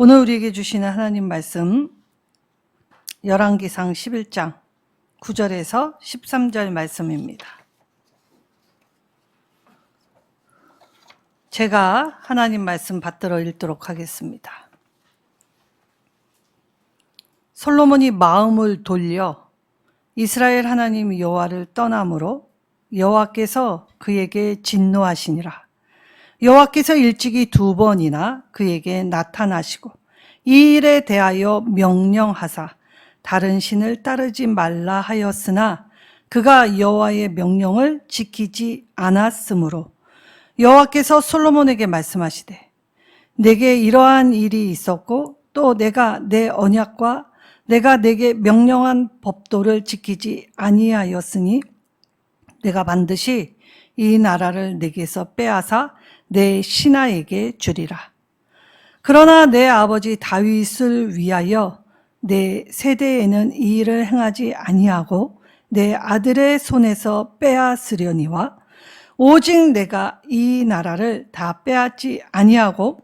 오늘 우리에게 주시는 하나님 말씀 열왕기상 11장 9절에서 13절 말씀입니다. 제가 하나님 말씀 받들어 읽도록 하겠습니다. 솔로몬이 마음을 돌려 이스라엘 하나님 여호와를 떠남으로 여호와께서 그에게 진노하시니라. 여호와께서 일찍이 2번이나 그에게 나타나시고 이 일에 대하여 명령하사 다른 신을 따르지 말라 하였으나 그가 여호와의 명령을 지키지 않았으므로 여호와께서 솔로몬에게 말씀하시되 내게 이러한 일이 있었고 또 내가 내 언약과 내가 내게 명령한 법도를 지키지 아니하였으니 내가 반드시 이 나라를 내게서 빼앗아 내 신하에게 주리라. 그러나 내 아버지 다윗을 위하여 내 세대에는 이 일을 행하지 아니하고 내 아들의 손에서 빼앗으려니와 오직 내가 이 나라를 다 빼앗지 아니하고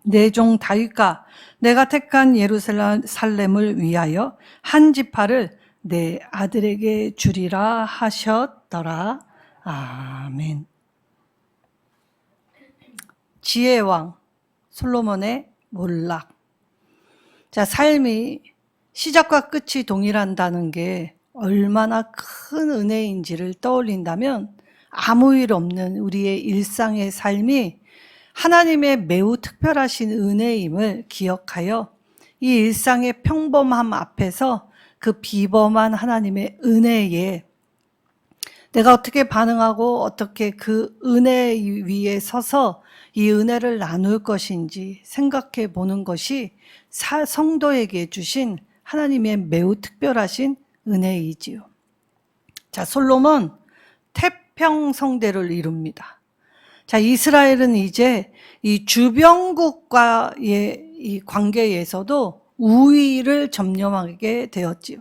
내 종 다윗과 내가 택한 예루살렘을 위하여 한 지파를 내 아들에게 주리라 하셨더라. 아멘. 지혜의 왕 솔로몬의 몰락. 자, 삶이 시작과 끝이 동일한다는 게 얼마나 큰 은혜인지를 떠올린다면 아무 일 없는 우리의 일상의 삶이 하나님의 매우 특별하신 은혜임을 기억하여 이 일상의 평범함 앞에서 그 비범한 하나님의 은혜에 내가 어떻게 반응하고 어떻게 그 은혜 위에 서서 이 은혜를 나눌 것인지 생각해 보는 것이 성도에게 주신 하나님의 매우 특별하신 은혜이지요. 자, 솔로몬 태평성대를 이룹니다. 자, 이스라엘은 이제 이 주변국과의 이 관계에서도 우위를 점령하게 되었지요.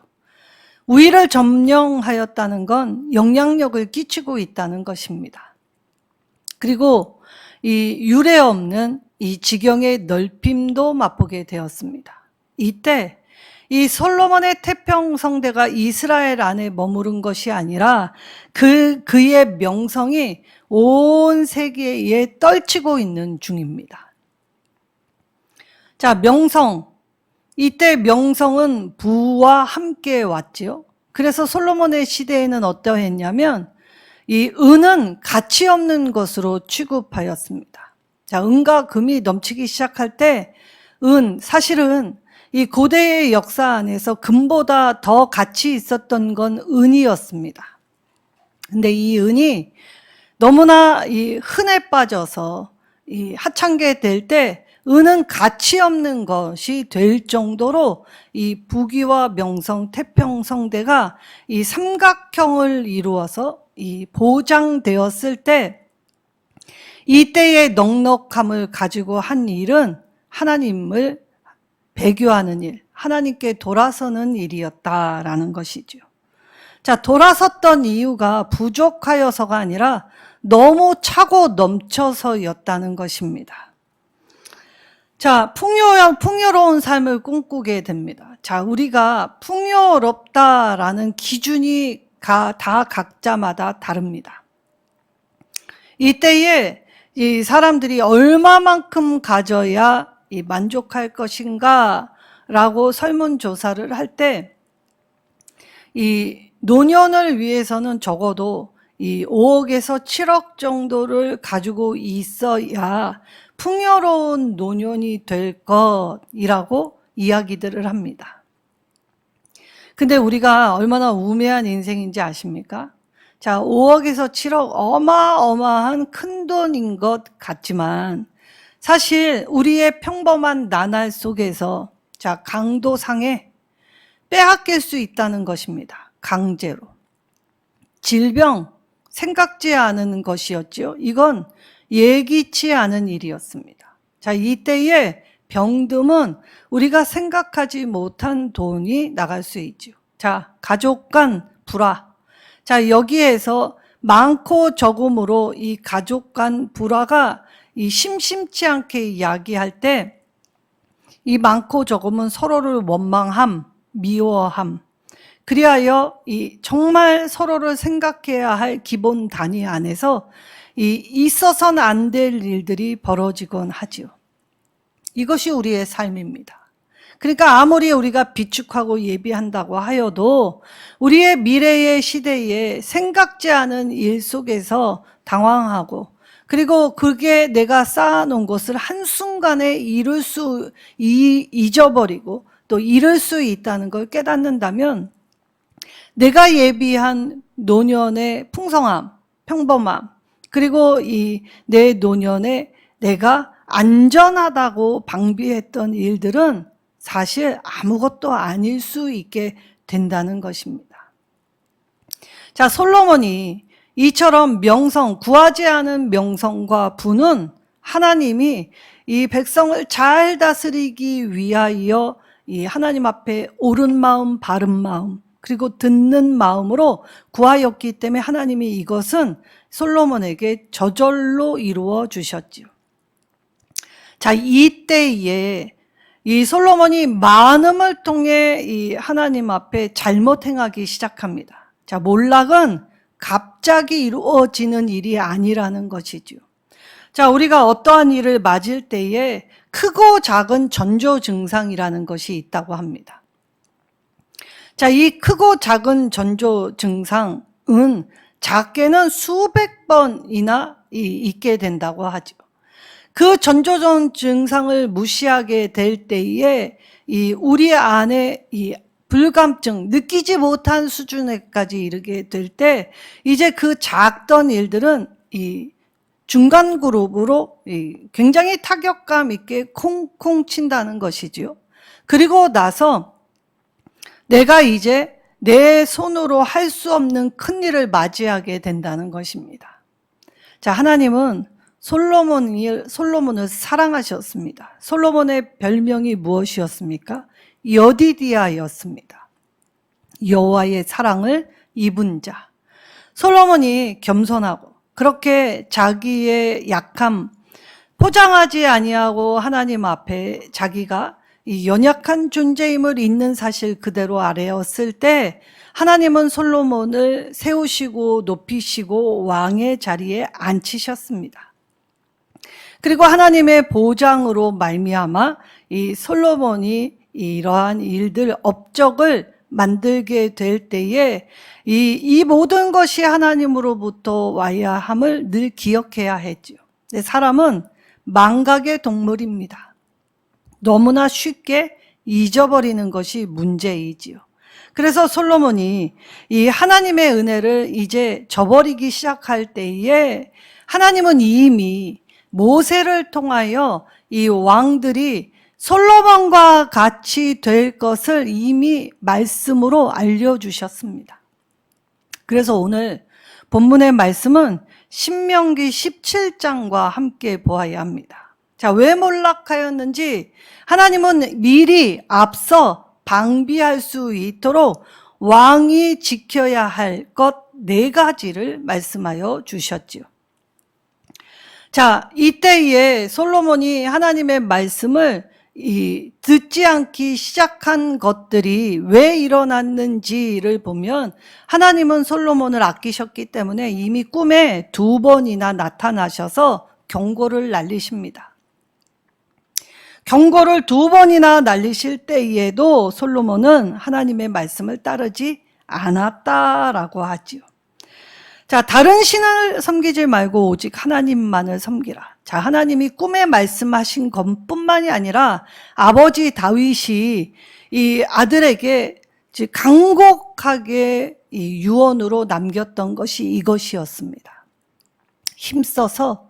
우위를 점령하였다는 건 영향력을 끼치고 있다는 것입니다. 그리고 이 유례 없는 이 지경의 넓힘도 맛보게 되었습니다. 이때 이 솔로몬의 태평성대가 이스라엘 안에 머무른 것이 아니라 그의 명성이 온 세계에 떨치고 있는 중입니다. 자, 명성. 이때 명성은 부와 함께 왔지요. 그래서 솔로몬의 시대에는 어떠했냐면 이 은은 가치 없는 것으로 취급하였습니다. 자, 은과 금이 넘치기 시작할 때 사실은 이 고대의 역사 안에서 금보다 더 가치 있었던 건 은이었습니다. 근데 이 은이 너무나 이 흔해 빠져서 이 하찮게 될 때 은은 가치 없는 것이 될 정도로 이 부귀와 명성 태평성대가 이 삼각형을 이루어서 이 보장되었을 때 이때의 넉넉함을 가지고 한 일은 하나님을 배교하는 일, 하나님께 돌아서는 일이었다라는 것이죠. 자, 돌아섰던 이유가 부족하여서가 아니라 너무 차고 넘쳐서였다는 것입니다. 자, 풍요로운 삶을 꿈꾸게 됩니다. 자, 우리가 풍요롭다라는 기준이 다 각자마다 다릅니다. 이때에 이 사람들이 얼마만큼 가져야 만족할 것인가 라고 설문조사를 할 때 이 노년을 위해서는 적어도 이 5억에서 7억 정도를 가지고 있어야 풍요로운 노년이 될 것이라고 이야기들을 합니다. 근데 우리가 얼마나 우매한 인생인지 아십니까? 자, 5억에서 7억 어마어마한 큰 돈인 것 같지만 사실 우리의 평범한 나날 속에서 자, 강도상에 빼앗길 수 있다는 것입니다. 강제로. 질병, 생각지 않은 것이었죠. 이건 예기치 않은 일이었습니다. 자, 이때에 병듦은 우리가 생각하지 못한 돈이 나갈 수 있죠. 자, 가족 간 불화. 자, 여기에서 많고 적음으로 이 가족 간 불화가 이 심심치 않게 이야기할 때 이 많고 적음은 서로를 원망함, 미워함. 그리하여 이 정말 서로를 생각해야 할 기본 단위 안에서 있어서는 안 될 일들이 벌어지곤 하지요. 이것이 우리의 삶입니다. 그러니까 아무리 우리가 비축하고 예비한다고 하여도 우리의 미래의 시대에 생각지 않은 일 속에서 당황하고, 그리고 그게 내가 쌓아놓은 것을 한순간에 잊어버리고 또 잃을 수 있다는 걸 깨닫는다면 내가 예비한 노년의 풍성함, 평범함, 그리고 내 노년에 내가 안전하다고 방비했던 일들은 사실 아무것도 아닐 수 있게 된다는 것입니다. 자, 솔로몬이 이처럼 구하지 않은 명성과 부는 하나님이 이 백성을 잘 다스리기 위하여 이 하나님 앞에 옳은 마음, 바른 마음, 그리고 듣는 마음으로 구하였기 때문에 하나님이 이것은 솔로몬에게 저절로 이루어 주셨지요. 자, 이때에 이 솔로몬이 만음을 통해 이 하나님 앞에 잘못 행하기 시작합니다. 자, 몰락은 갑자기 이루어지는 일이 아니라는 것이죠. 자, 우리가 어떠한 일을 맞을 때에 크고 작은 전조 증상이라는 것이 있다고 합니다. 자, 이 크고 작은 전조 증상은 작게는 수백 번이나 있게 된다고 하죠. 그 전조전 증상을 무시하게 될 때에 우리 안에 불감증, 느끼지 못한 수준에까지 이르게 될 때 이제 그 작던 일들은 중간 그룹으로 굉장히 타격감 있게 콩콩 친다는 것이지요. 그리고 나서 내가 이제 내 손으로 할 수 없는 큰 일을 맞이하게 된다는 것입니다. 자, 하나님은 솔로몬을 사랑하셨습니다. 솔로몬의 별명이 무엇이었습니까? 여디디아였습니다. 여호와의 사랑을 입은 자. 솔로몬이 겸손하고 그렇게 자기의 약함 포장하지 아니하고 하나님 앞에 자기가 이 연약한 존재임을 있는 사실 그대로 아뢰었을 때 하나님은 솔로몬을 세우시고 높이시고 왕의 자리에 앉히셨습니다. 그리고 하나님의 보장으로 말미암아 이 솔로몬이 이러한 일들 업적을 만들게 될 때에 이 모든 것이 하나님으로부터 와야 함을 늘 기억해야 했죠. 사람은 망각의 동물입니다. 너무나 쉽게 잊어버리는 것이 문제이지요. 그래서 솔로몬이 이 하나님의 은혜를 이제 저버리기 시작할 때에 하나님은 이미 모세를 통하여 이 왕들이 솔로몬과 같이 될 것을 이미 말씀으로 알려주셨습니다. 그래서 오늘 본문의 말씀은 신명기 17장과 함께 보아야 합니다. 자, 왜 몰락하였는지 하나님은 미리 앞서 방비할 수 있도록 왕이 지켜야 할 것 4가지를 말씀하여 주셨지요. 자, 이때에 솔로몬이 하나님의 말씀을 듣지 않기 시작한 것들이 왜 일어났는지를 보면 하나님은 솔로몬을 아끼셨기 때문에 이미 꿈에 2번이나 나타나셔서 경고를 날리십니다. 경고를 2번이나 날리실 때에도 솔로몬은 하나님의 말씀을 따르지 않았다라고 하지요. 자, 다른 신을 섬기지 말고 오직 하나님만을 섬기라. 자, 하나님이 꿈에 말씀하신 것뿐만이 아니라 아버지 다윗이 이 아들에게 간곡하게 이 유언으로 남겼던 것이 이것이었습니다. 힘써서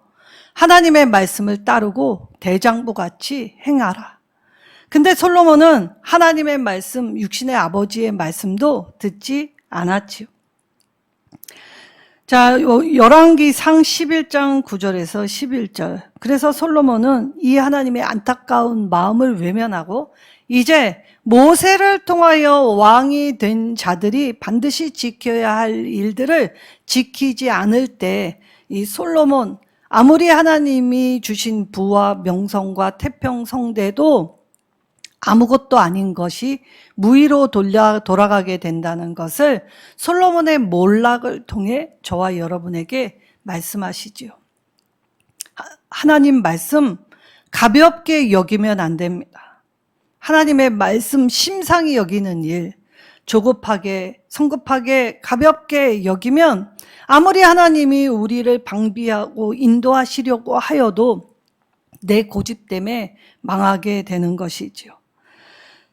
하나님의 말씀을 따르고 대장부같이 행하라. 근데 솔로몬은 하나님의 말씀, 육신의 아버지의 말씀도 듣지 않았지요. 자, 열왕기상 11장 9절에서 11절. 그래서 솔로몬은 이 하나님의 안타까운 마음을 외면하고 이제 모세를 통하여 왕이 된 자들이 반드시 지켜야 할 일들을 지키지 않을 때 이 솔로몬 아무리 하나님이 주신 부와 명성과 태평성대도 아무것도 아닌 것이 무위로 돌아가게 된다는 것을 솔로몬의 몰락을 통해 저와 여러분에게 말씀하시지요. 하나님 말씀 가볍게 여기면 안 됩니다. 하나님의 말씀 심상히 여기는 일, 조급하게, 성급하게, 가볍게 여기면 아무리 하나님이 우리를 방비하고 인도하시려고 하여도 내 고집 때문에 망하게 되는 것이지요.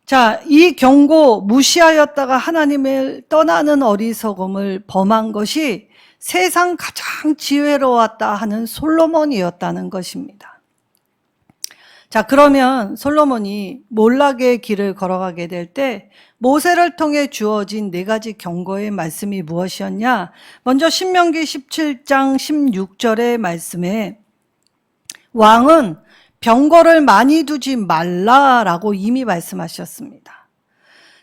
자, 이 경고 무시하였다가 하나님을 떠나는 어리석음을 범한 것이 세상 가장 지혜로웠다 하는 솔로몬이었다는 것입니다. 자, 그러면 솔로몬이 몰락의 길을 걸어가게 될 때 모세를 통해 주어진 4가지 경고의 말씀이 무엇이었냐? 먼저 신명기 17장 16절의 말씀에 왕은 병거를 많이 두지 말라라고 이미 말씀하셨습니다.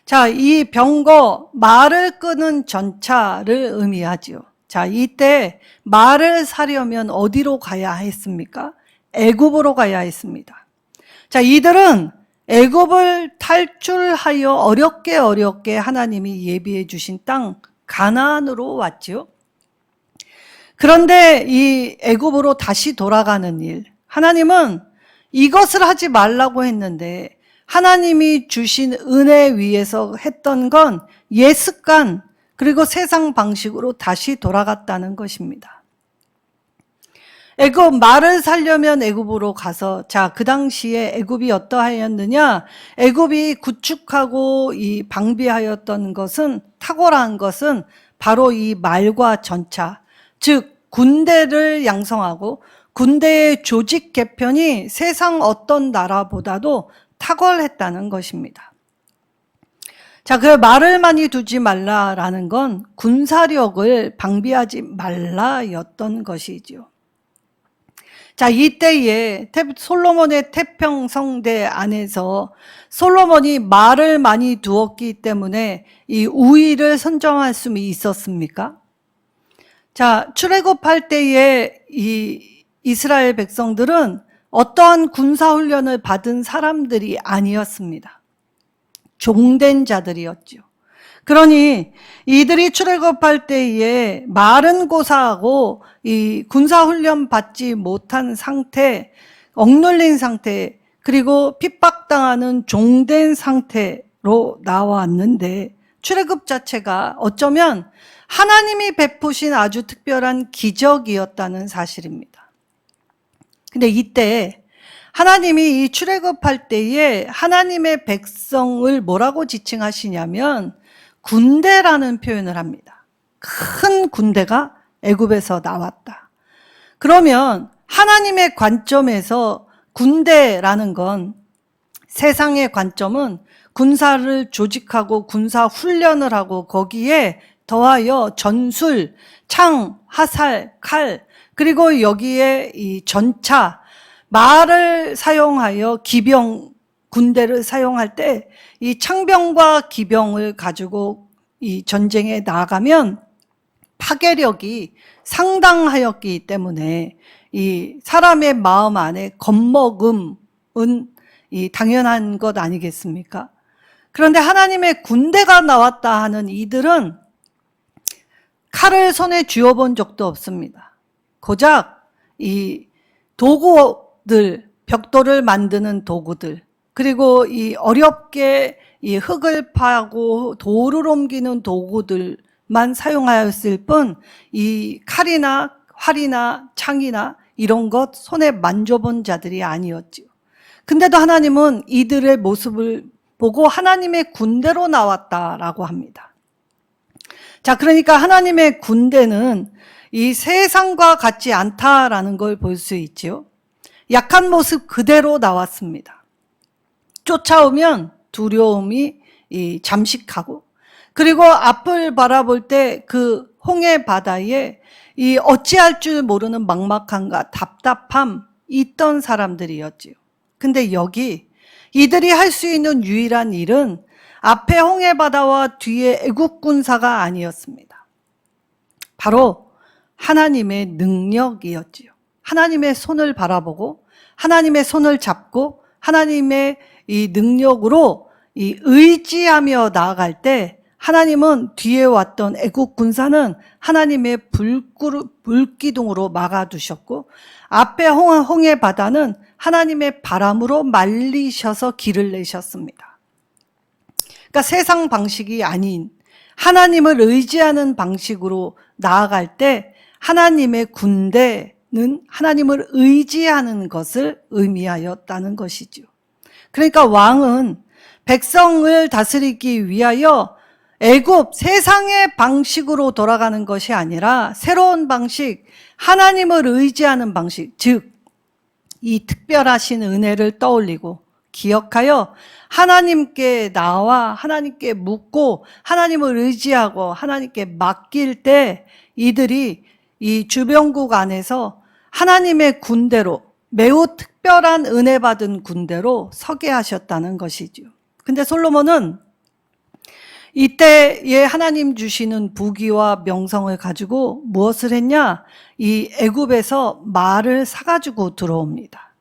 자, 이 병거, 말을 끄는 전차를 의미하지요. 자, 이때 말을 사려면 어디로 가야 했습니까? 애굽으로 가야 했습니다. 자, 이들은 애굽을 탈출하여 어렵게 하나님이 예비해 주신 땅 가나안으로 왔지요. 그런데 이 애굽으로 다시 돌아가는 일, 하나님은 이것을 하지 말라고 했는데 하나님이 주신 은혜 위에서 했던 건 옛 습관 그리고 세상 방식으로 다시 돌아갔다는 것입니다. 애굽, 말을 살려면 애굽으로 가서, 자, 그 당시에 애굽이 어떠하였느냐? 애굽이 구축하고 이 방비하였던 것은, 탁월한 것은 바로 이 말과 전차, 즉 군대를 양성하고 군대의 조직 개편이 세상 어떤 나라보다도 탁월했다는 것입니다. 자, 그 말을 많이 두지 말라라는 건 군사력을 방비하지 말라였던 것이지요. 자, 이때에 솔로몬의 태평성대 안에서 솔로몬이 말을 많이 두었기 때문에 이 우위를 선점할 수 있었습니까? 자, 출애굽할 때에 이 이스라엘 백성들은 어떠한 군사훈련을 받은 사람들이 아니었습니다. 종된 자들이었죠. 그러니 이들이 출애굽할 때에 말은 고사하고 이 군사훈련 받지 못한 상태, 억눌린 상태, 그리고 핍박당하는 종된 상태로 나왔는데 출애굽 자체가 어쩌면 하나님이 베푸신 아주 특별한 기적이었다는 사실입니다. 근데 이때 하나님이 이 출애굽할 때에 하나님의 백성을 뭐라고 지칭하시냐면 군대라는 표현을 합니다. 큰 군대가 애굽에서 나왔다. 그러면 하나님의 관점에서 군대라는 건, 세상의 관점은 군사를 조직하고 군사 훈련을 하고 거기에 더하여 전술, 창, 화살, 칼, 그리고 여기에 이 전차, 말을 사용하여 기병, 군대를 사용할 때 이 창병과 기병을 가지고 이 전쟁에 나가면 파괴력이 상당하였기 때문에 이 사람의 마음 안에 겁먹음은 이 당연한 것 아니겠습니까? 그런데 하나님의 군대가 나왔다 하는 이들은 칼을 손에 쥐어본 적도 없습니다. 고작 이 도구들, 벽돌을 만드는 도구들, 그리고 이 어렵게 이 흙을 파고 돌을 옮기는 도구들만 사용하였을 뿐, 이 칼이나 활이나 창이나 이런 것 손에 만져본 자들이 아니었지요. 근데도 하나님은 이들의 모습을 보고 하나님의 군대로 나왔다라고 합니다. 자, 그러니까 하나님의 군대는 이 세상과 같지 않다라는 걸 볼 수 있지요. 약한 모습 그대로 나왔습니다. 쫓아오면 두려움이 잠식하고, 그리고 앞을 바라볼 때 그 홍해 바다에 이 어찌할 줄 모르는 막막함과 답답함 있던 사람들이었지요. 근데 여기 이들이 할 수 있는 유일한 일은 앞에 홍해 바다와 뒤에 애국 군사가 아니었습니다. 바로 하나님의 능력이었지요. 하나님의 손을 바라보고 하나님의 손을 잡고 하나님의 이 능력으로 이 의지하며 나아갈 때 하나님은 뒤에 왔던 애국 군사는 하나님의 불기둥으로 막아두셨고 앞에 홍해 바다는 하나님의 바람으로 말리셔서 길을 내셨습니다. 그러니까 세상 방식이 아닌 하나님을 의지하는 방식으로 나아갈 때 하나님의 군대는 하나님을 의지하는 것을 의미하였다는 것이죠. 그러니까 왕은 백성을 다스리기 위하여 애굽 세상의 방식으로 돌아가는 것이 아니라 새로운 방식, 하나님을 의지하는 방식, 즉 이 특별하신 은혜를 떠올리고 기억하여 하나님께 나와 하나님께 묻고 하나님을 의지하고 하나님께 맡길 때 이들이 이 주변국 안에서 하나님의 군대로 매우 특별한 은혜 받은 군대로 서게 하셨다는 것이죠. 근데 솔로몬은 이때에 하나님 주시는 부귀와 명성을 가지고 무엇을 했냐? 이 애굽에서 말을 사가지고 들어옵니다.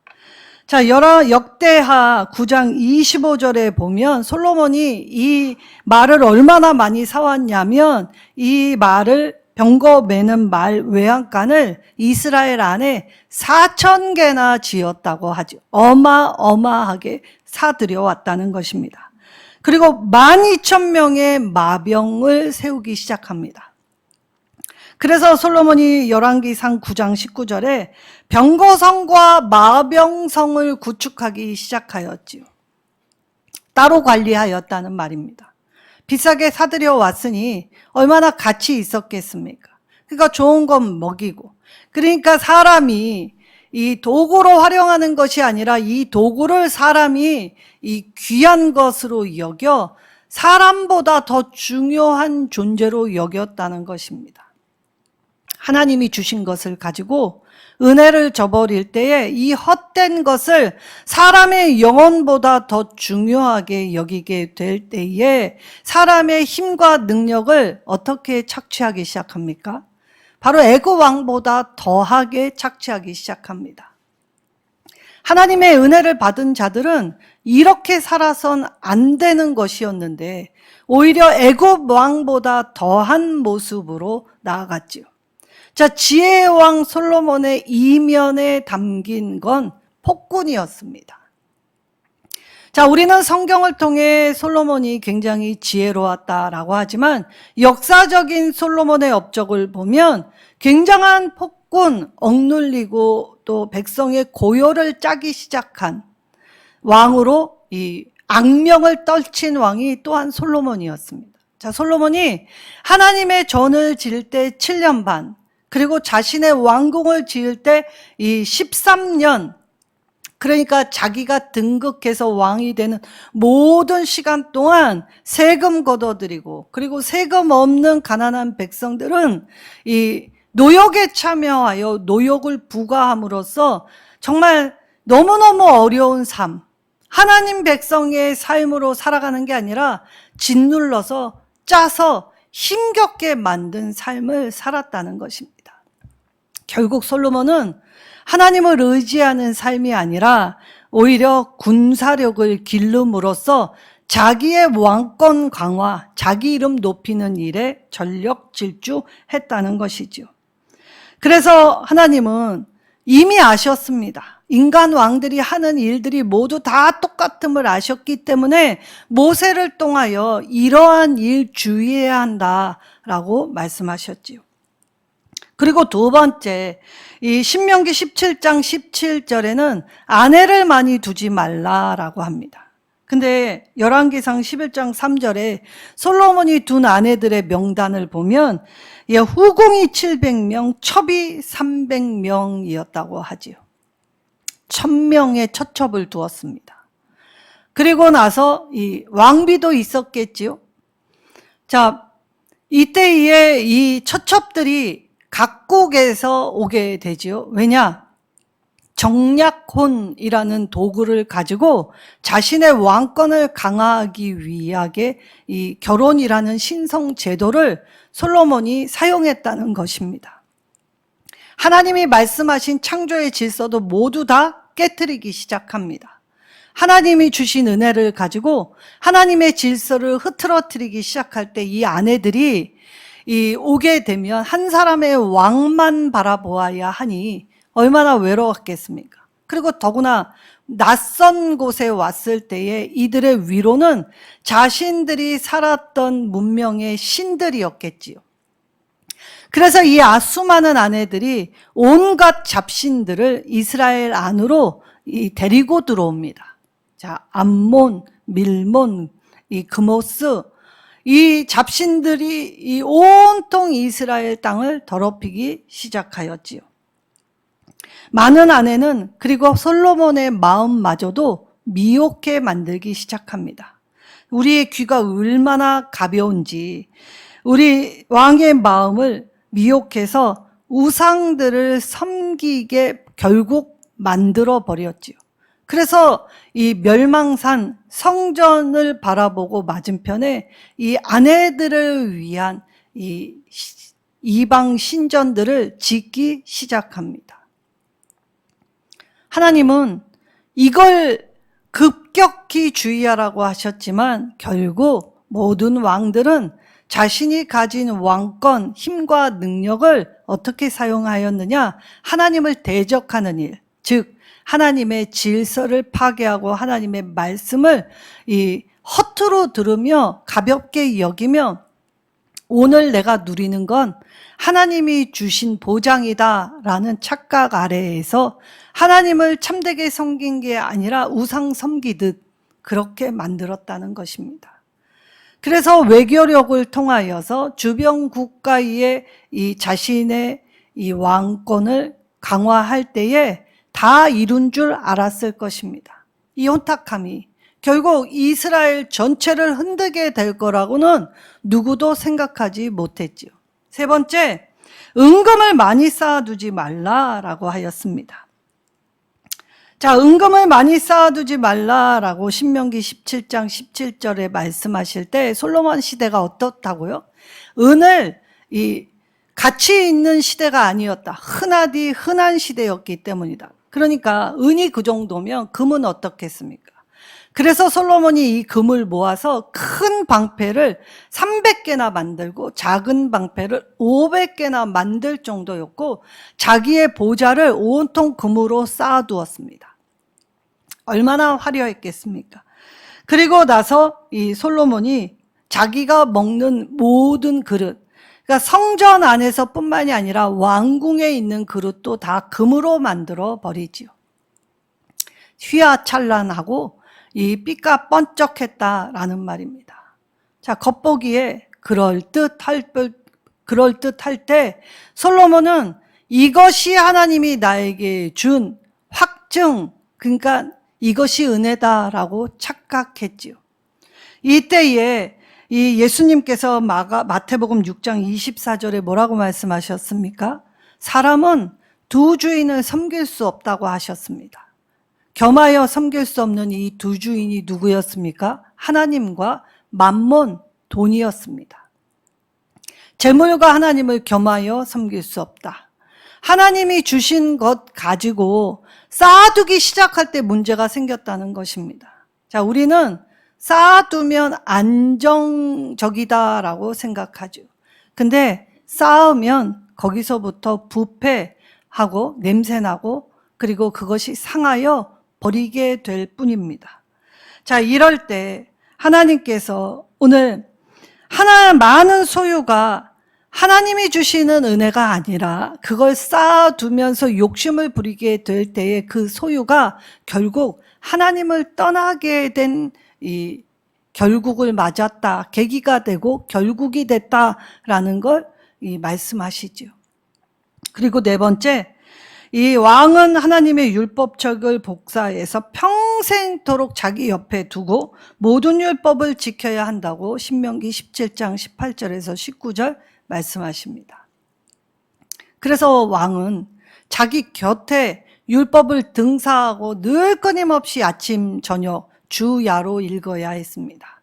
자, 역대하 9장 25절에 보면 솔로몬이 이 말을 얼마나 많이 사왔냐면 이 말을 병거 매는 말 외양간을 이스라엘 안에 4,000개나 지었다고 하죠. 어마어마하게 사들여왔다는 것입니다. 그리고 12,000명의 마병을 세우기 시작합니다. 그래서 솔로몬이 열왕기상 9장 19절에 병거성과 마병성을 구축하기 시작하였지요. 따로 관리하였다는 말입니다. 비싸게 사들여 왔으니 얼마나 가치 있었겠습니까? 그러니까 좋은 건 먹이고, 그러니까 사람이 이 도구로 활용하는 것이 아니라 이 도구를 사람이 이 귀한 것으로 여겨 사람보다 더 중요한 존재로 여겼다는 것입니다. 하나님이 주신 것을 가지고 은혜를 저버릴 때에 이 헛된 것을 사람의 영혼보다 더 중요하게 여기게 될 때에 사람의 힘과 능력을 어떻게 착취하기 시작합니까? 바로 애굽 왕보다 더하게 착취하기 시작합니다. 하나님의 은혜를 받은 자들은 이렇게 살아선 안 되는 것이었는데 오히려 애굽 왕보다 더한 모습으로 나아갔지요. 자, 지혜의 왕 솔로몬의 이면에 담긴 건 폭군이었습니다. 자, 우리는 성경을 통해 솔로몬이 굉장히 지혜로웠다라고 하지만 역사적인 솔로몬의 업적을 보면 굉장한 폭군, 억눌리고 또 백성의 고요를 짜기 시작한 왕으로 이 악명을 떨친 왕이 또한 솔로몬이었습니다. 자, 솔로몬이 하나님의 전을 지을 때 7년 반, 그리고 자신의 왕궁을 지을 때 이 13년, 그러니까 자기가 등극해서 왕이 되는 모든 시간 동안 세금 걷어들이고, 그리고 세금 없는 가난한 백성들은 이 노역에 참여하여 노역을 부과함으로써 정말 너무너무 어려운 삶, 하나님 백성의 삶으로 살아가는 게 아니라 짓눌러서 짜서 힘겹게 만든 삶을 살았다는 것입니다. 결국 솔로몬은 하나님을 의지하는 삶이 아니라 오히려 군사력을 기름으로써 자기의 왕권 강화, 자기 이름 높이는 일에 전력 질주했다는 것이죠. 그래서 하나님은 이미 아셨습니다. 인간 왕들이 하는 일들이 모두 다 똑같음을 아셨기 때문에 모세를 통하여 이러한 일 주의해야 한다라고 말씀하셨지요. 그리고 두 번째, 이 신명기 17장 17절에는 아내를 많이 두지 말라라고 합니다. 근데 열왕기상 11장 3절에 솔로몬이 둔 아내들의 명단을 보면 후궁이 700명, 첩이 300명이었다고 하지요. 1000명의 처첩을 두었습니다. 그리고 나서 이 왕비도 있었겠지요. 자, 이때에 이 처첩들이 각국에서 오게 되지요. 왜냐? 정략혼이라는 도구를 가지고 자신의 왕권을 강화하기 위하게 이 결혼이라는 신성 제도를 솔로몬이 사용했다는 것입니다. 하나님이 말씀하신 창조의 질서도 모두 다 깨트리기 시작합니다. 하나님이 주신 은혜를 가지고 하나님의 질서를 흐트러뜨리기 시작할 때 이 아내들이 오게 되면 한 사람의 왕만 바라보아야 하니 얼마나 외로웠겠습니까? 그리고 더구나 낯선 곳에 왔을 때에 이들의 위로는 자신들이 살았던 문명의 신들이었겠지요. 그래서 이 수많은 아내들이 온갖 잡신들을 이스라엘 안으로 데리고 들어옵니다. 자, 암몬, 밀몬, 이 그모스, 이 잡신들이 이 온통 이스라엘 땅을 더럽히기 시작하였지요. 많은 아내는 그리고 솔로몬의 마음마저도 미혹해 만들기 시작합니다. 우리의 귀가 얼마나 가벼운지 우리 왕의 마음을 미혹해서 우상들을 섬기게 결국 만들어 버렸지요. 그래서 이 멸망산 성전을 바라보고 맞은편에 이 아내들을 위한 이 이방 신전들을 짓기 시작합니다. 하나님은 이걸 급격히 주의하라고 하셨지만 결국 모든 왕들은 자신이 가진 왕권, 힘과 능력을 어떻게 사용하였느냐? 하나님을 대적하는 일, 즉 하나님의 질서를 파괴하고 하나님의 말씀을 허투루 들으며 가볍게 여기며 오늘 내가 누리는 건 하나님이 주신 보장이다라는 착각 아래에서 하나님을 참되게 섬긴 게 아니라 우상 섬기듯 그렇게 만들었다는 것입니다. 그래서 외교력을 통하여서 주변 국가의 이 자신의 이 왕권을 강화할 때에 다 이룬 줄 알았을 것입니다. 이 혼탁함이 결국 이스라엘 전체를 흔들게 될 거라고는 누구도 생각하지 못했지요. 세 번째, 은금을 많이 쌓아두지 말라라고 하였습니다. 자, 은금을 많이 쌓아두지 말라라고 신명기 17장 17절에 말씀하실 때 솔로몬 시대가 어떻다고요? 은을 가치 있는 시대가 아니었다. 흔하디 흔한 시대였기 때문이다. 그러니까 은이 그 정도면 금은 어떻겠습니까? 그래서 솔로몬이 이 금을 모아서 큰 방패를 300개나 만들고 작은 방패를 500개나 만들 정도였고 자기의 보좌를 온통 금으로 쌓아두었습니다. 얼마나 화려했겠습니까? 그리고 나서 이 솔로몬이 자기가 먹는 모든 그릇, 그러니까 성전 안에서 뿐만이 아니라 왕궁에 있는 그릇도 다 금으로 만들어 버리지요. 휘하찬란하고 이 삐까 번쩍했다라는 말입니다. 자, 겉보기에 그럴듯할 때 솔로몬은 이것이 하나님이 나에게 준 확증, 그러니까 이것이 은혜다라고 착각했지요. 이때에 이 예수님께서 마태복음 6장 24절에 뭐라고 말씀하셨습니까? 사람은 두 주인을 섬길 수 없다고 하셨습니다. 겸하여 섬길 수 없는 이 두 주인이 누구였습니까? 하나님과 만몬, 돈이었습니다. 재물과 하나님을 겸하여 섬길 수 없다. 하나님이 주신 것 가지고 쌓아두기 시작할 때 문제가 생겼다는 것입니다. 자, 우리는 쌓아두면 안정적이다라고 생각하죠. 근데 쌓으면 거기서부터 부패하고 냄새나고 그리고 그것이 상하여 버리게 될 뿐입니다. 자, 이럴 때 하나님께서 오늘 많은 소유가 하나님이 주시는 은혜가 아니라 그걸 쌓아두면서 욕심을 부리게 될 때에 그 소유가 결국 하나님을 떠나게 된 이 결국을 맞았다, 계기가 되고 결국이 됐다라는 걸 말씀하시죠. 그리고 네 번째, 이 왕은 하나님의 율법책을 복사해서 평생토록 자기 옆에 두고 모든 율법을 지켜야 한다고 신명기 17장 18절에서 19절 말씀하십니다. 그래서 왕은 자기 곁에 율법을 등사하고 늘 끊임없이 아침 저녁 주야로 읽어야 했습니다.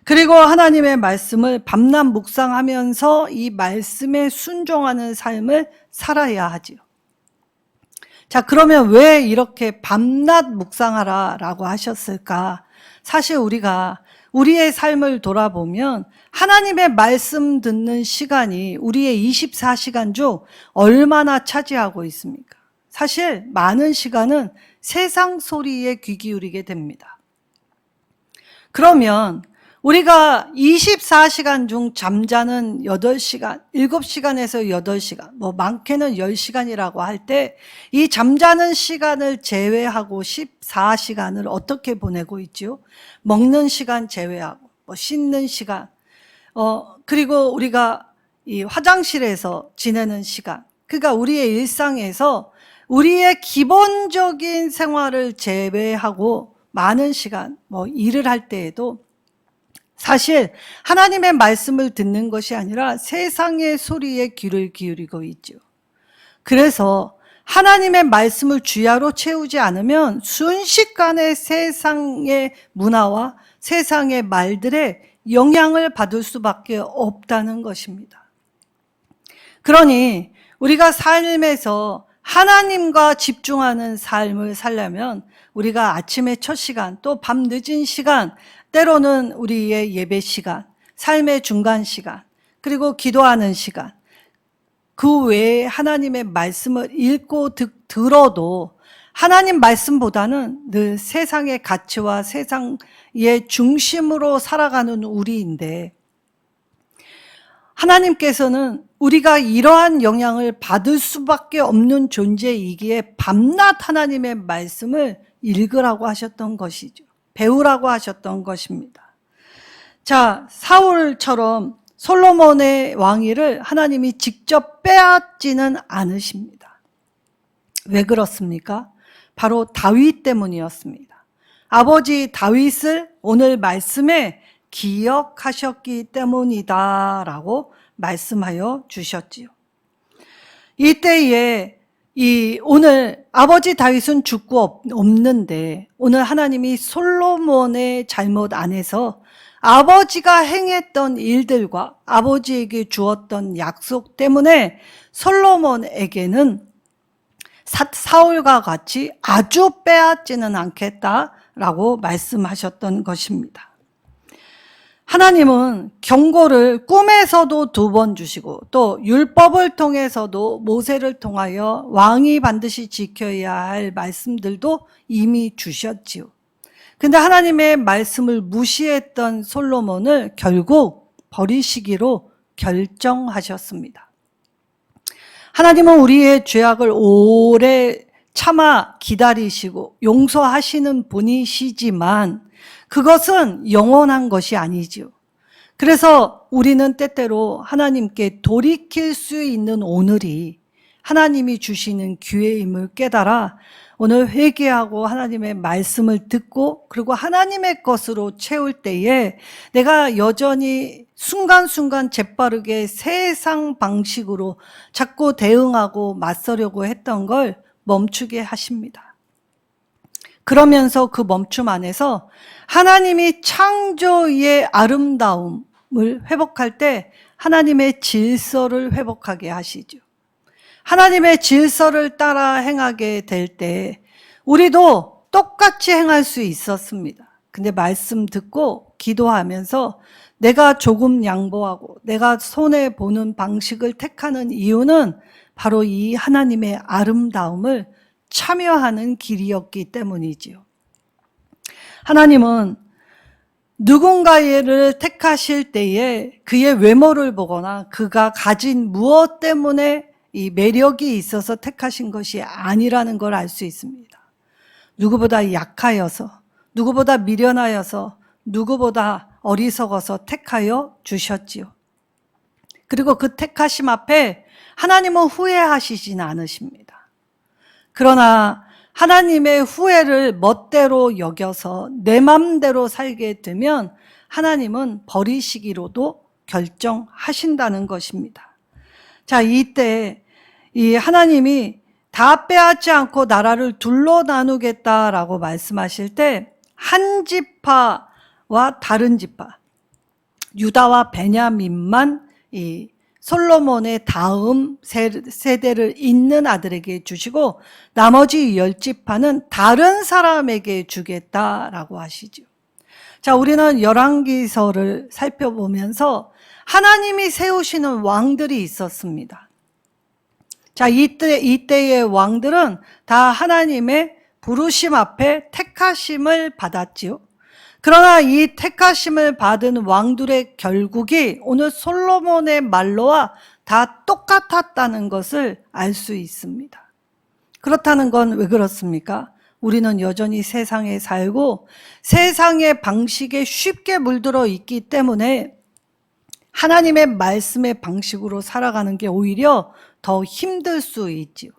그리고 하나님의 말씀을 밤낮 묵상하면서 이 말씀에 순종하는 삶을 살아야 하지요. 자, 그러면 왜 이렇게 밤낮 묵상하라라고 하셨을까? 사실 우리가 우리의 삶을 돌아보면 하나님의 말씀 듣는 시간이 우리의 24시간 중 얼마나 차지하고 있습니까? 사실 많은 시간은 세상 소리에 귀 기울이게 됩니다. 그러면 우리가 24시간 중 잠자는 8시간, 7시간에서 8시간, 뭐 많게는 10시간이라고 할 때 이 잠자는 시간을 제외하고 14시간을 어떻게 보내고 있죠? 먹는 시간 제외하고, 뭐 씻는 시간, 그리고 우리가 이 화장실에서 지내는 시간, 그러니까 우리의 일상에서 우리의 기본적인 생활을 제외하고 많은 시간, 뭐 일을 할 때에도 사실 하나님의 말씀을 듣는 것이 아니라 세상의 소리에 귀를 기울이고 있죠. 그래서 하나님의 말씀을 주야로 채우지 않으면 순식간에 세상의 문화와 세상의 말들에 영향을 받을 수밖에 없다는 것입니다. 그러니 우리가 삶에서 하나님과 집중하는 삶을 살려면 우리가 아침의 첫 시간, 또 밤 늦은 시간, 때로는 우리의 예배 시간, 삶의 중간 시간, 그리고 기도하는 시간, 그 외에 하나님의 말씀을 읽고 들어도 하나님 말씀보다는 늘 세상의 가치와 세상의 중심으로 살아가는 우리인데, 하나님께서는 우리가 이러한 영향을 받을 수밖에 없는 존재이기에 밤낮 하나님의 말씀을 읽으라고 하셨던 것이죠. 배우라고 하셨던 것입니다. 자, 사울처럼 솔로몬의 왕위를 하나님이 직접 빼앗지는 않으십니다. 왜 그렇습니까? 바로 다윗 때문이었습니다. 아버지 다윗을 오늘 말씀에 기억하셨기 때문이다 라고 말씀하여 주셨지요. 이때에 오늘 아버지 다윗은 죽고 없는데 오늘 하나님이 솔로몬의 잘못 안에서 아버지가 행했던 일들과 아버지에게 주었던 약속 때문에 솔로몬에게는 사울과 같이 아주 빼앗지는 않겠다라고 말씀하셨던 것입니다. 하나님은 경고를 꿈에서도 2번 주시고 또 율법을 통해서도 모세를 통하여 왕이 반드시 지켜야 할 말씀들도 이미 주셨지요. 근데 하나님의 말씀을 무시했던 솔로몬을 결국 버리시기로 결정하셨습니다. 하나님은 우리의 죄악을 오래 참아 기다리시고 용서하시는 분이시지만 그것은 영원한 것이 아니지요. 그래서 우리는 때때로 하나님께 돌이킬 수 있는 오늘이 하나님이 주시는 기회임을 깨달아 오늘 회개하고 하나님의 말씀을 듣고 그리고 하나님의 것으로 채울 때에 내가 여전히 순간순간 재빠르게 세상 방식으로 자꾸 대응하고 맞서려고 했던 걸 멈추게 하십니다. 그러면서 그 멈춤 안에서 하나님이 창조의 아름다움을 회복할 때 하나님의 질서를 회복하게 하시죠. 하나님의 질서를 따라 행하게 될 때 우리도 똑같이 행할 수 있었습니다. 근데 말씀 듣고 기도하면서 내가 조금 양보하고 내가 손해보는 방식을 택하는 이유는 바로 이 하나님의 아름다움을 참여하는 길이었기 때문이지요. 하나님은 누군가를 택하실 때에 그의 외모를 보거나 그가 가진 무엇 때문에 이 매력이 있어서 택하신 것이 아니라는 걸 알 수 있습니다. 누구보다 약하여서, 누구보다 미련하여서, 누구보다 어리석어서 택하여 주셨지요. 그리고 그 택하심 앞에 하나님은 후회하시진 않으십니다. 그러나 하나님의 후회를 멋대로 여겨서 내 맘대로 살게 되면 하나님은 버리시기로도 결정하신다는 것입니다. 자, 이때 이 하나님이 다 빼앗지 않고 나라를 둘로 나누겠다라고 말씀하실 때 한 지파와 다른 지파, 유다와 베냐민만 이 솔로몬의 다음 세대를 잇는 아들에게 주시고 나머지 10지파는 다른 사람에게 주겠다라고 하시죠. 자, 우리는 열왕기서를 살펴보면서 하나님이 세우시는 왕들이 있었습니다. 자, 이때의 왕들은 다 하나님의 부르심 앞에 택하심을 받았지요. 그러나 이 택하심을 받은 왕들의 결국이 오늘 솔로몬의 말로와 다 똑같았다는 것을 알 수 있습니다. 그렇다는 건 왜 그렇습니까? 우리는 여전히 세상에 살고 세상의 방식에 쉽게 물들어 있기 때문에 하나님의 말씀의 방식으로 살아가는 게 오히려 더 힘들 수 있지요.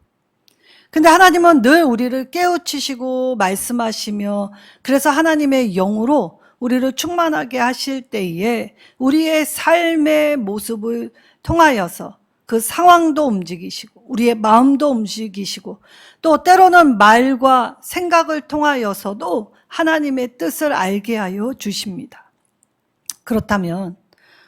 근데 하나님은 늘 우리를 깨우치시고 말씀하시며 그래서 하나님의 영으로 우리를 충만하게 하실 때에 우리의 삶의 모습을 통하여서 그 상황도 움직이시고 우리의 마음도 움직이시고 또 때로는 말과 생각을 통하여서도 하나님의 뜻을 알게 하여 주십니다. 그렇다면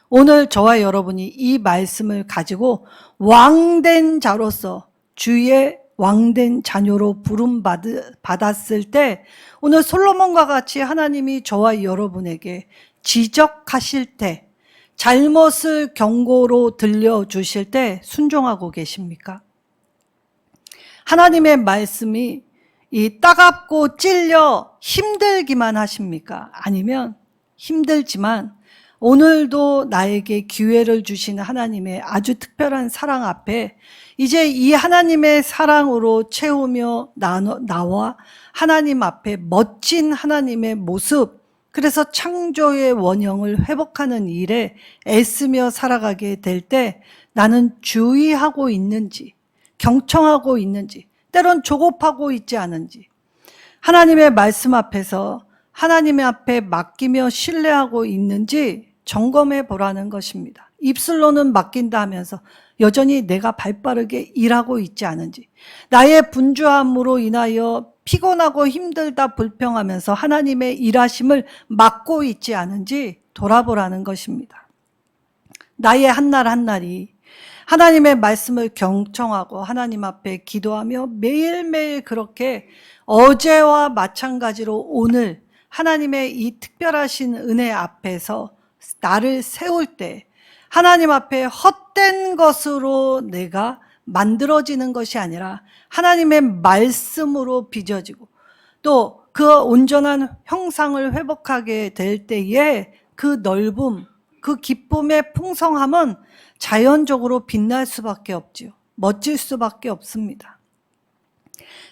오늘 저와 여러분이 이 말씀을 가지고 왕된 자로서 주의 왕된 자녀로 부름받았을 때 오늘 솔로몬과 같이 하나님이 저와 여러분에게 지적하실 때 잘못을 경고로 들려주실 때 순종하고 계십니까? 하나님의 말씀이 이 따갑고 찔려 힘들기만 하십니까? 아니면 힘들지만 오늘도 나에게 기회를 주시는 하나님의 아주 특별한 사랑 앞에 이제 이 하나님의 사랑으로 채우며 나와 하나님 앞에 멋진 하나님의 모습, 그래서 창조의 원형을 회복하는 일에 애쓰며 살아가게 될 때 나는 주의하고 있는지, 경청하고 있는지, 때론 조급하고 있지 않은지, 하나님의 말씀 앞에서 하나님의 앞에 맡기며 신뢰하고 있는지 점검해 보라는 것입니다. 입술로는 맡긴다 하면서 여전히 내가 발빠르게 일하고 있지 않은지, 나의 분주함으로 인하여 피곤하고 힘들다 불평하면서 하나님의 일하심을 막고 있지 않은지 돌아보라는 것입니다. 나의 한날 한날이 하나님의 말씀을 경청하고 하나님 앞에 기도하며 매일매일 그렇게 어제와 마찬가지로 오늘 하나님의 이 특별하신 은혜 앞에서 나를 세울 때 하나님 앞에 헛된 것으로 내가 만들어지는 것이 아니라 하나님의 말씀으로 빚어지고 또 그 온전한 형상을 회복하게 될 때에 그 넓음, 그 기쁨의 풍성함은 자연적으로 빛날 수밖에 없지요. 멋질 수밖에 없습니다.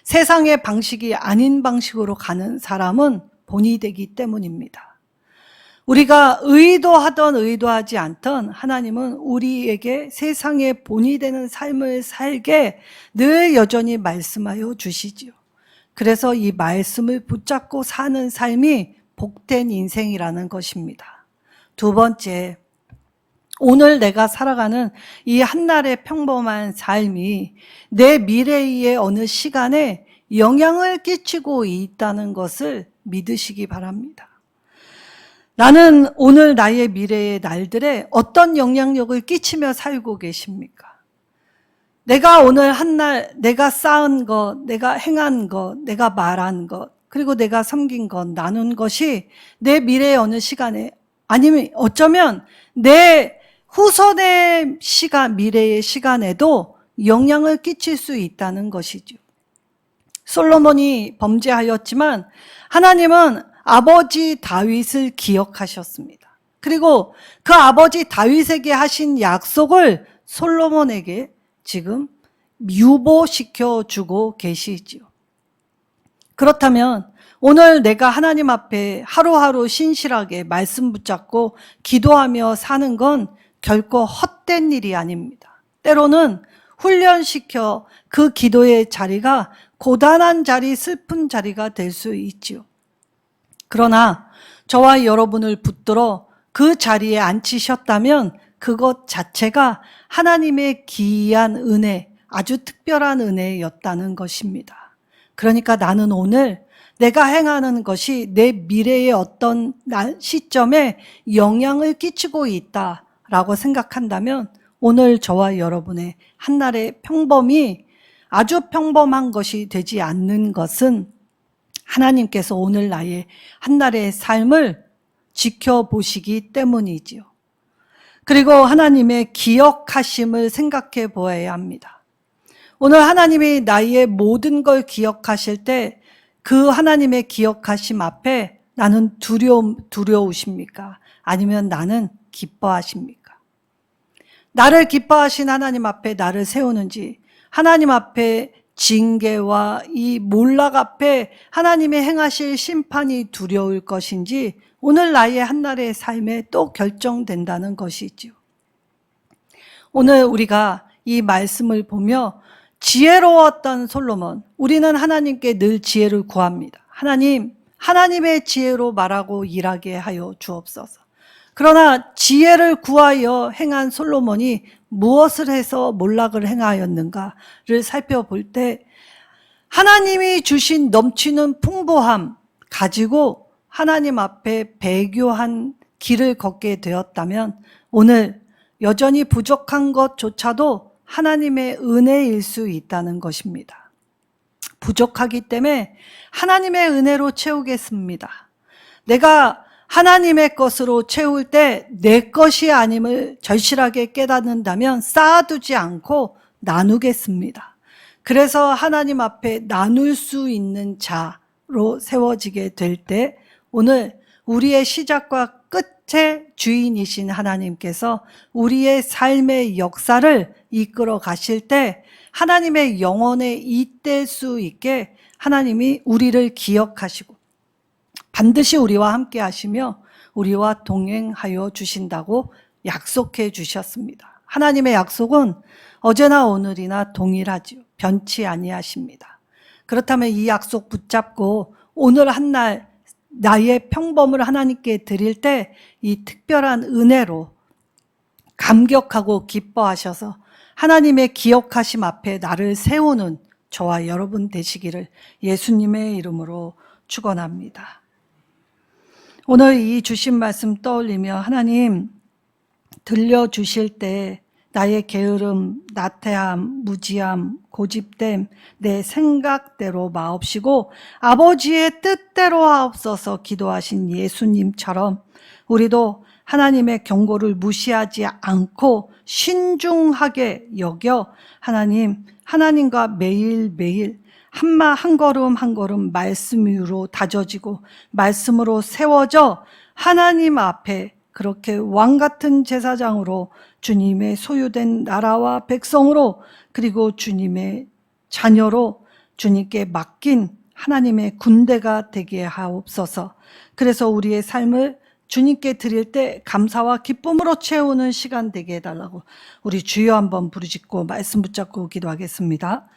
세상의 방식이 아닌 방식으로 가는 사람은 본이 되기 때문입니다. 우리가 의도하던 의도하지 않던 하나님은 우리에게 세상의 본이 되는 삶을 살게 늘 여전히 말씀하여 주시지요. 그래서 이 말씀을 붙잡고 사는 삶이 복된 인생이라는 것입니다. 두 번째, 오늘 내가 살아가는 이 한날의 평범한 삶이 내 미래의 어느 시간에 영향을 끼치고 있다는 것을 믿으시기 바랍니다. 나는 오늘 나의 미래의 날들에 어떤 영향력을 끼치며 살고 계십니까? 내가 오늘 한날 내가 쌓은 것, 내가 행한 것, 내가 말한 것, 그리고 내가 섬긴 것, 나눈 것이 내 미래의 어느 시간에 아니면 어쩌면 내 후손의 시간, 미래의 시간에도 영향을 끼칠 수 있다는 것이죠. 솔로몬이 범죄하였지만 하나님은 아버지 다윗을 기억하셨습니다. 그리고 그 아버지 다윗에게 하신 약속을 솔로몬에게 지금 유보시켜 주고 계시지요. 그렇다면 오늘 내가 하나님 앞에 하루하루 신실하게 말씀 붙잡고 기도하며 사는 건 결코 헛된 일이 아닙니다. 때로는 훈련시켜 그 기도의 자리가 고단한 자리, 슬픈 자리가 될 수 있지요. 그러나 저와 여러분을 붙들어 그 자리에 앉히셨다면 그것 자체가 하나님의 기이한 은혜, 아주 특별한 은혜였다는 것입니다. 그러니까 나는 오늘 내가 행하는 것이 내 미래의 어떤 시점에 영향을 끼치고 있다라고 생각한다면 오늘 저와 여러분의 한날의 평범이 아주 평범한 것이 되지 않는 것은 하나님께서 오늘 나의 한날의 삶을 지켜보시기 때문이지요. 그리고 하나님의 기억하심을 생각해 보아야 합니다. 오늘 하나님이 나의 모든 걸 기억하실 때 그 하나님의 기억하심 앞에 나는 두려우십니까? 아니면 나는 기뻐하십니까? 나를 기뻐하신 하나님 앞에 나를 세우는지, 하나님 앞에 징계와 이 몰락 앞에 하나님의 행하실 심판이 두려울 것인지 오늘 나의 한날의 삶에 또 결정된다는 것이지요. 오늘 우리가 이 말씀을 보며 지혜로웠던 솔로몬, 우리는 하나님께 늘 지혜를 구합니다. 하나님, 하나님의 지혜로 말하고 일하게 하여 주옵소서. 그러나 지혜를 구하여 행한 솔로몬이 무엇을 해서 몰락을 행하였는가를 살펴볼 때 하나님이 주신 넘치는 풍부함 가지고 하나님 앞에 배교한 길을 걷게 되었다면 오늘 여전히 부족한 것조차도 하나님의 은혜일 수 있다는 것입니다. 부족하기 때문에 하나님의 은혜로 채우겠습니다. 내가 하나님의 것으로 채울 때 내 것이 아님을 절실하게 깨닫는다면 쌓아두지 않고 나누겠습니다. 그래서 하나님 앞에 나눌 수 있는 자로 세워지게 될 때 오늘 우리의 시작과 끝의 주인이신 하나님께서 우리의 삶의 역사를 이끌어 가실 때 하나님의 영원에 잇댈 수 있게 하나님이 우리를 기억하시고 반드시 우리와 함께 하시며 우리와 동행하여 주신다고 약속해 주셨습니다. 하나님의 약속은 어제나 오늘이나 동일하지요. 변치 아니하십니다. 그렇다면 이 약속 붙잡고 오늘 한날 나의 평범을 하나님께 드릴 때 이 특별한 은혜로 감격하고 기뻐하셔서 하나님의 기억하심 앞에 나를 세우는 저와 여러분 되시기를 예수님의 이름으로 축원합니다. 오늘 이 주신 말씀 떠올리며 하나님 들려주실 때 나의 게으름, 나태함, 무지함, 고집됨, 내 생각대로 마옵시고 아버지의 뜻대로 하옵소서 기도하신 예수님처럼 우리도 하나님의 경고를 무시하지 않고 신중하게 여겨 하나님과 매일매일 한 걸음 한 걸음 말씀 위로 다져지고 말씀으로 세워져 하나님 앞에 그렇게 왕같은 제사장으로 주님의 소유된 나라와 백성으로 그리고 주님의 자녀로 주님께 맡긴 하나님의 군대가 되게 하옵소서. 그래서 우리의 삶을 주님께 드릴 때 감사와 기쁨으로 채우는 시간 되게 해달라고 우리 주여 한번 부르짖고 말씀 붙잡고 기도하겠습니다.